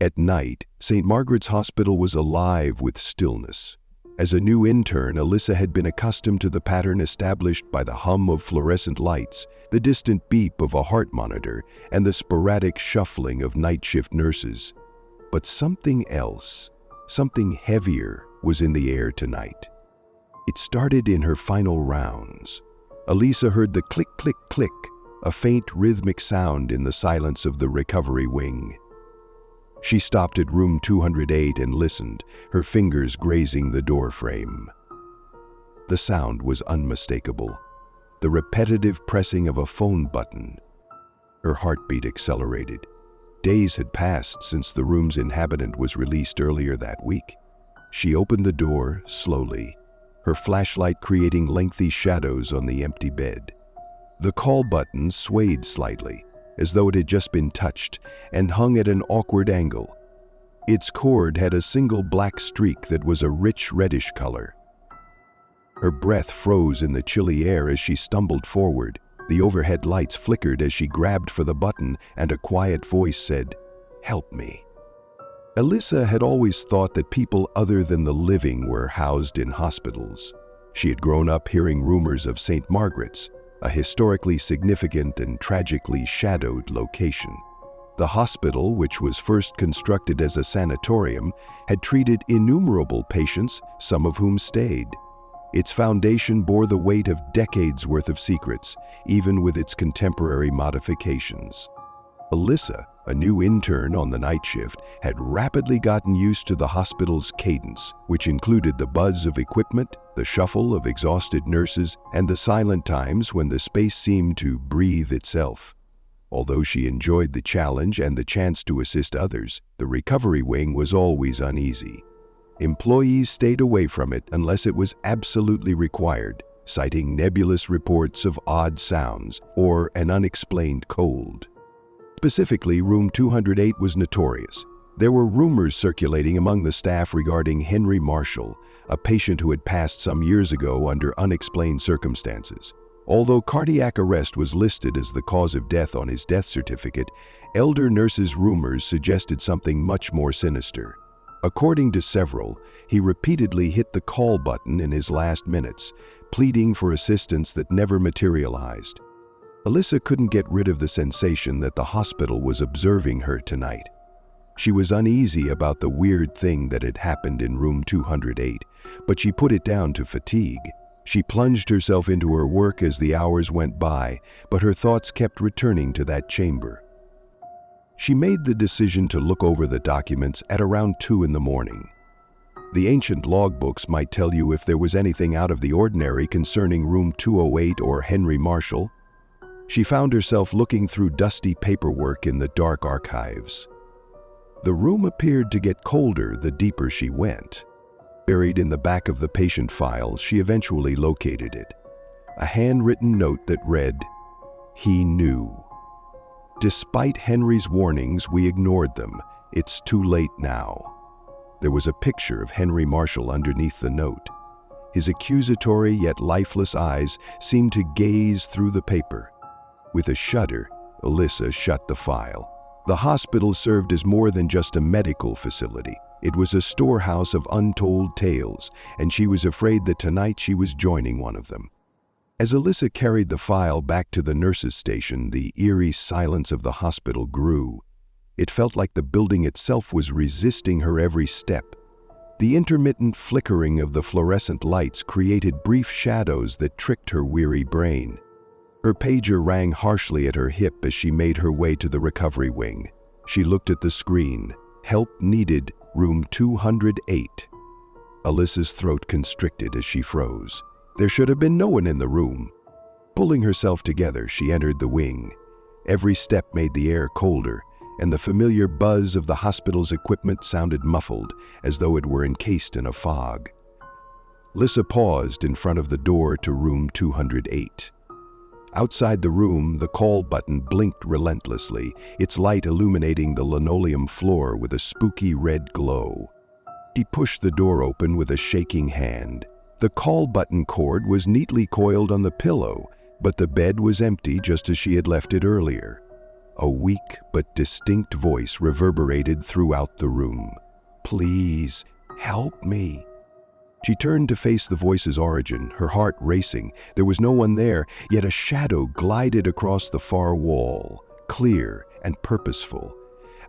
At night, St. Margaret's Hospital was alive with stillness. As a new intern, Alyssa had been accustomed to the pattern established by the hum of fluorescent lights, the distant beep of a heart monitor, and the sporadic shuffling of night shift nurses. But something else, something heavier, was in the air tonight. It started in her final rounds. Alyssa heard the click, click, click, a faint rhythmic sound in the silence of the recovery wing. She stopped at room 208 and listened, her fingers grazing the door frame. The sound was unmistakable, the repetitive pressing of a phone button. Her heartbeat accelerated. Days had passed since the room's inhabitant was released earlier that week. She opened the door slowly, her flashlight creating lengthy shadows on the empty bed. The call button swayed slightly, as though it had just been touched, and hung at an awkward angle. Its cord had a single black streak that was a rich reddish color. Her breath froze in the chilly air as she stumbled forward. The overhead lights flickered as she grabbed for the button, and a quiet voice said, "Help me." Alyssa had always thought that people other than the living were housed in hospitals. She had grown up hearing rumors of St. Margaret's, a historically significant and tragically shadowed location. The hospital, which was first constructed as a sanatorium, had treated innumerable patients, some of whom stayed. Its foundation bore the weight of decades' worth of secrets, even with its contemporary modifications. Alyssa, a new intern on the night shift, had rapidly gotten used to the hospital's cadence, which included the buzz of equipment, the shuffle of exhausted nurses, and the silent times when the space seemed to breathe itself. Although she enjoyed the challenge and the chance to assist others, the recovery wing was always uneasy. Employees stayed away from it unless it was absolutely required, citing nebulous reports of odd sounds or an unexplained cold. Specifically, room 208 was notorious. There were rumors circulating among the staff regarding Henry Marshall, a patient who had passed some years ago under unexplained circumstances. Although cardiac arrest was listed as the cause of death on his death certificate, elder nurses' rumors suggested something much more sinister. According to several, he repeatedly hit the call button in his last minutes, pleading for assistance that never materialized. Alyssa couldn't get rid of the sensation that the hospital was observing her tonight. She was uneasy about the weird thing that had happened in room 208, but she put it down to fatigue. She plunged herself into her work as the hours went by, but her thoughts kept returning to that chamber. She made the decision to look over the documents at around 2 in the morning. The ancient logbooks might tell you if there was anything out of the ordinary concerning room 208 or Henry Marshall. She found herself looking through dusty paperwork in the dark archives. The room appeared to get colder the deeper she went. Buried in the back of the patient file, she eventually located it. A handwritten note that read, "He knew. Despite Henry's warnings, we ignored them. It's too late now." There was a picture of Henry Marshall underneath the note. His accusatory yet lifeless eyes seemed to gaze through the paper. With a shudder, Alyssa shut the file. The hospital served as more than just a medical facility. It was a storehouse of untold tales, and she was afraid that tonight she was joining one of them. As Alyssa carried the file back to the nurses' station, the eerie silence of the hospital grew. It felt like the building itself was resisting her every step. The intermittent flickering of the fluorescent lights created brief shadows that tricked her weary brain. Her pager rang harshly at her hip as she made her way to the recovery wing. She looked at the screen. Help needed, room 208. Alyssa's throat constricted as she froze. There should have been no one in the room. Pulling herself together, she entered the wing. Every step made the air colder, and the familiar buzz of the hospital's equipment sounded muffled, as though it were encased in a fog. Alyssa paused in front of the door to room 208. Outside the room, the call button blinked relentlessly, its light illuminating the linoleum floor with a spooky red glow. She pushed the door open with a shaking hand. The call button cord was neatly coiled on the pillow, but the bed was empty just as she had left it earlier. A weak but distinct voice reverberated throughout the room. "Please, help me." She turned to face the voice's origin, her heart racing. There was no one there, yet a shadow glided across the far wall, clear and purposeful.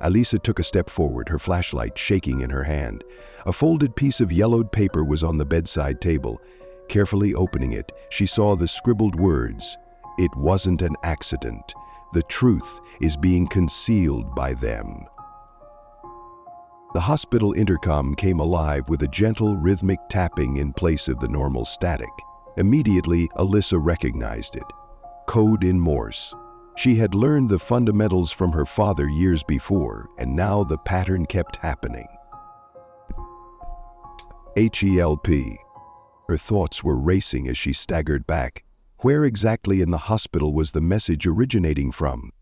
Alyssa took a step forward, her flashlight shaking in her hand. A folded piece of yellowed paper was on the bedside table. Carefully opening it, she saw the scribbled words, "It wasn't an accident. The truth is being concealed by them." The hospital intercom came alive with a gentle, rhythmic tapping in place of the normal static. Immediately, Alyssa recognized it. Code in Morse. She had learned the fundamentals from her father years before, and now the pattern kept happening. HELP. Her thoughts were racing as she staggered back. Where exactly in the hospital was the message originating from?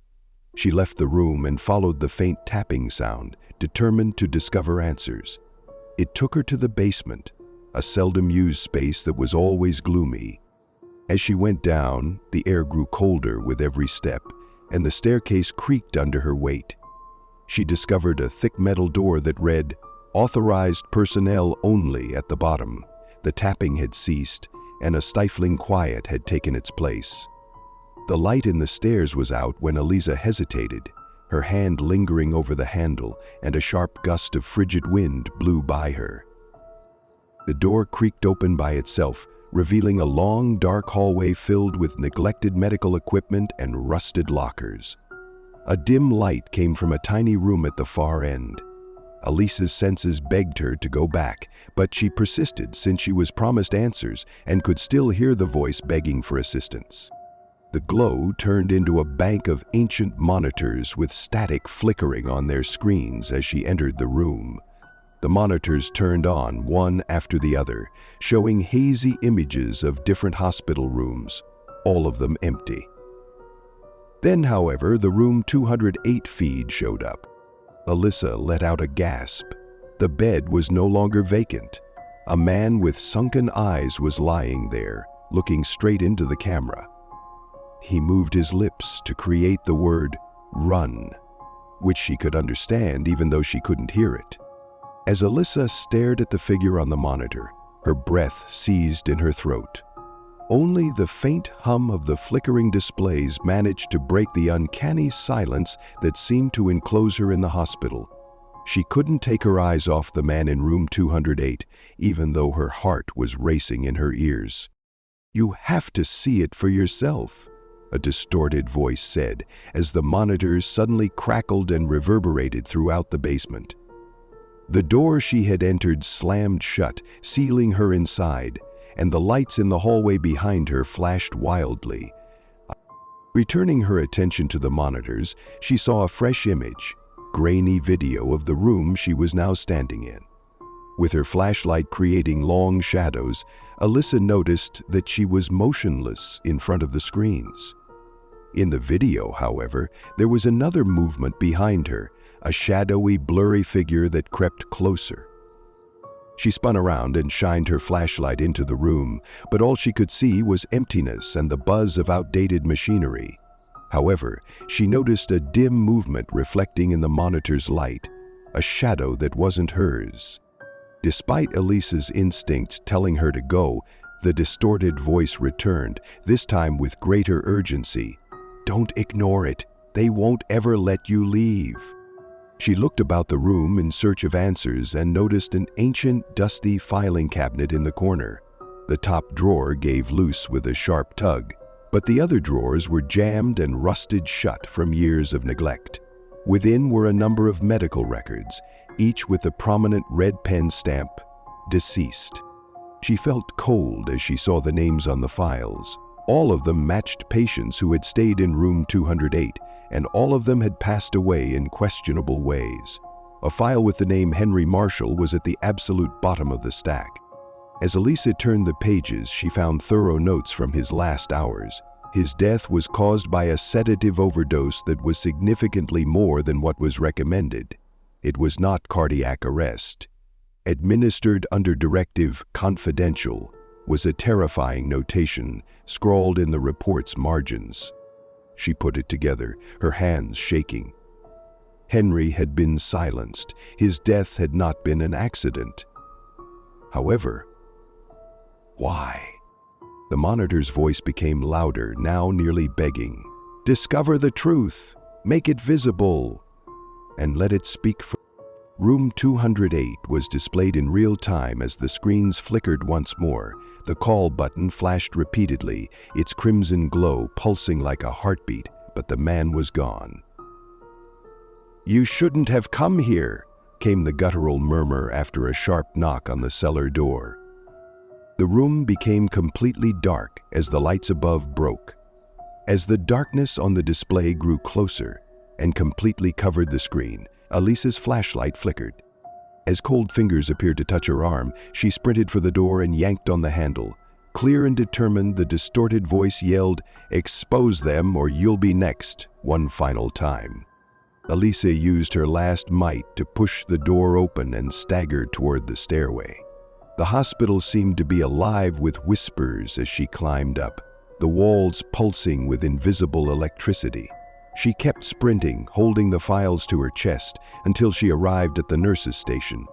She left the room and followed the faint tapping sound, determined to discover answers. It took her to the basement, a seldom-used space that was always gloomy. As she went down, the air grew colder with every step, and the staircase creaked under her weight. She discovered a thick metal door that read, "Authorized personnel only" at the bottom. The tapping had ceased, and a stifling quiet had taken its place. The light in the stairs was out when Alyssa hesitated, her hand lingering over the handle, and a sharp gust of frigid wind blew by her. The door creaked open by itself, revealing a long, dark hallway filled with neglected medical equipment and rusted lockers. A dim light came from a tiny room at the far end. Alyssa's senses begged her to go back, but she persisted since she was promised answers and could still hear the voice begging for assistance. The glow turned into a bank of ancient monitors with static flickering on their screens as she entered the room. The monitors turned on one after the other, showing hazy images of different hospital rooms, all of them empty. Then, however, the room 208 feed showed up. Alyssa let out a gasp. The bed was no longer vacant. A man with sunken eyes was lying there, looking straight into the camera. He moved his lips to create the word "run," which she could understand even though she couldn't hear it. As Alyssa stared at the figure on the monitor, her breath seized in her throat. Only the faint hum of the flickering displays managed to break the uncanny silence that seemed to enclose her in the hospital. She couldn't take her eyes off the man in room 208, even though her heart was racing in her ears. "You have to see it for yourself," a distorted voice said, as the monitors suddenly crackled and reverberated throughout the basement. The door she had entered slammed shut, sealing her inside, and the lights in the hallway behind her flashed wildly. Returning her attention to the monitors, she saw a fresh image, grainy video of the room she was now standing in. With her flashlight creating long shadows, Alyssa noticed that she was motionless in front of the screens. In the video, however, there was another movement behind her, a shadowy, blurry figure that crept closer. She spun around and shined her flashlight into the room, but all she could see was emptiness and the buzz of outdated machinery. However, she noticed a dim movement reflecting in the monitor's light, a shadow that wasn't hers. Despite Alyssa's instincts telling her to go, the distorted voice returned, this time with greater urgency. "Don't ignore it. They won't ever let you leave." She looked about the room in search of answers and noticed an ancient, dusty filing cabinet in the corner. The top drawer gave loose with a sharp tug, but the other drawers were jammed and rusted shut from years of neglect. Within were a number of medical records, each with a prominent red pen stamp, "Deceased." She felt cold as she saw the names on the files. All of them matched patients who had stayed in room 208, and all of them had passed away in questionable ways. A file with the name Henry Marshall was at the absolute bottom of the stack. As Alyssa turned the pages, she found thorough notes from his last hours. His death was caused by a sedative overdose that was significantly more than what was recommended. It was not cardiac arrest. "Administered under directive confidential" was a terrifying notation scrawled in the report's margins. she put it together, her hands shaking. Henry had been silenced. His death had not been an accident. However, why? The monitor's voice became louder, now nearly begging. Discover the truth, make it visible, and let it speak for... Room 208 was displayed in real time as the screens flickered once more. The call button flashed repeatedly, its crimson glow pulsing like a heartbeat, but the man was gone. "You shouldn't have come here," came the guttural murmur after a sharp knock on the cellar door. The room became completely dark as the lights above broke. As the darkness on the display grew closer and completely covered the screen, Alyssa's flashlight flickered. As cold fingers appeared to touch her arm, she sprinted for the door and yanked on the handle. Clear and determined, the distorted voice yelled, "Expose them or you'll be next," one final time. Alyssa used her last might to push the door open and staggered toward the stairway. The hospital seemed to be alive with whispers as she climbed up, the walls pulsing with invisible electricity. She kept sprinting, holding the files to her chest, until she arrived at the nurse's station.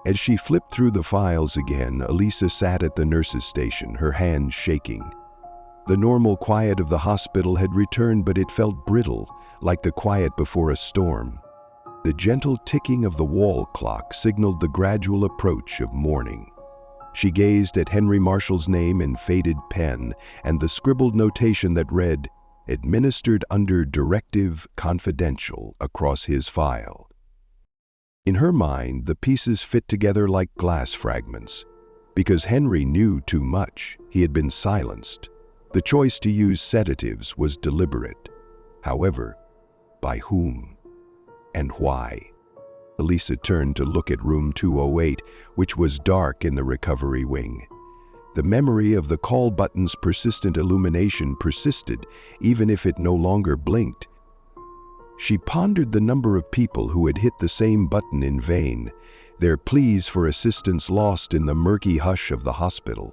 As she flipped through the files again, Alyssa sat at the nurse's station, her hands shaking. The normal quiet of the hospital had returned, but it felt brittle, like the quiet before a storm. The gentle ticking of the wall clock signaled the gradual approach of morning. She gazed at Henry Marshall's name in faded pen and the scribbled notation that read, "Administered under directive confidential," across his file. In her mind, the pieces fit together like glass fragments. Because Henry knew too much, he had been silenced. The choice to use sedatives was deliberate. However, by whom? And why? Alyssa turned to look at room 208, which was dark in the recovery wing. The memory of the call button's persistent illumination persisted, even if it no longer blinked. She pondered the number of people who had hit the same button in vain, their pleas for assistance lost in the murky hush of the hospital.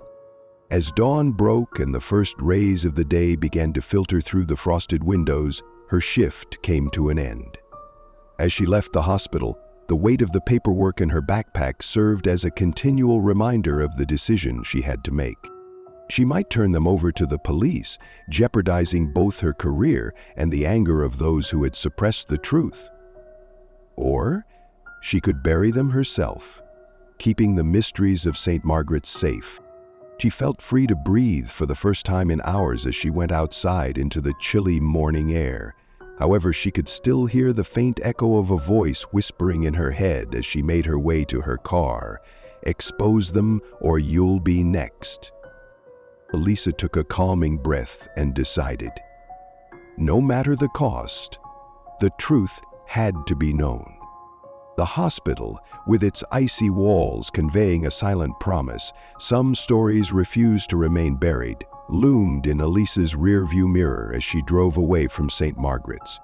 As dawn broke and the first rays of the day began to filter through the frosted windows, her shift came to an end. As she left the hospital, the weight of the paperwork in her backpack served as a continual reminder of the decision she had to make. She might turn them over to the police, jeopardizing both her career and the anger of those who had suppressed the truth. Or she could bury them herself, keeping the mysteries of St. Margaret's safe. She felt free to breathe for the first time in hours as she went outside into the chilly morning air. However, she could still hear the faint echo of a voice whispering in her head as she made her way to her car. "Expose them or you'll be next." Alyssa took a calming breath and decided, no matter the cost, the truth had to be known. The hospital, with its icy walls conveying a silent promise, some stories refused to remain buried, loomed in Alyssa's rearview mirror as she drove away from St. Margaret's.